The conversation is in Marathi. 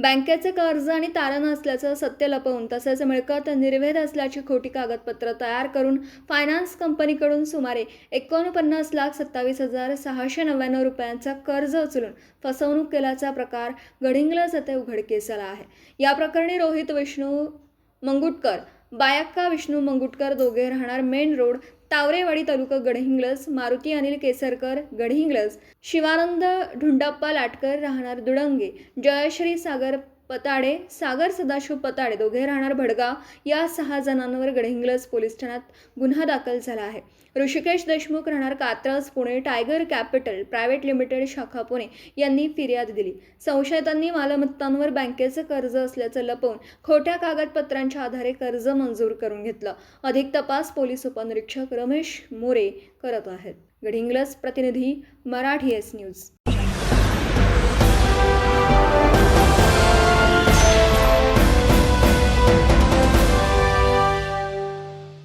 बँकेचे कर्ज आणि तारण असल्याचं सत्य लपवून तसेच मिळकत निर्वेध असल्याची खोटी कागदपत्र तयार करून फायनान्स कंपनीकडून सुमारे 49,27,699 रुपयांचा कर्ज उचलून फसवणूक केल्याचा प्रकार गडिंग्लज येथे उघडकीस आला आहे। या प्रकरणी रोहित विष्णू मंगुटकर, बायक्का विष्णू मंगुटकर दोघे राहणार मेन रोड, तावरेवाडी तालुका गडहिंग्लज, मारुती अनिल केसरकर गडहिंग्लज, शिवानंद ढुंडाप्पा लाटकर राहणार दुडंगे, जयश्री सागर पताडे, सागर सदाशिव पताडे दोघे राहणार भडगाव या 6 जणांवर गडहिंग्लज पोलीस ठाण्यात गुन्हा दाखल झाला आहे। ऋषिकेश देशमुख राहणार Katraj Pune tiger capital private limited शाखा पुणे यांनी फिर्याद दिली। संशयितांनी मालमत्तांवर बँकेचे कर्ज असल्याचं लपवून खोट्या कागदपत्रांच्या आधारे कर्ज मंजूर करून घेतलं। अधिक तपास पोलीस उपनिरीक्षक रमेश मोरे करत आहेत। गडहिंग्लज प्रतिनिधी मराठी एस न्यूज।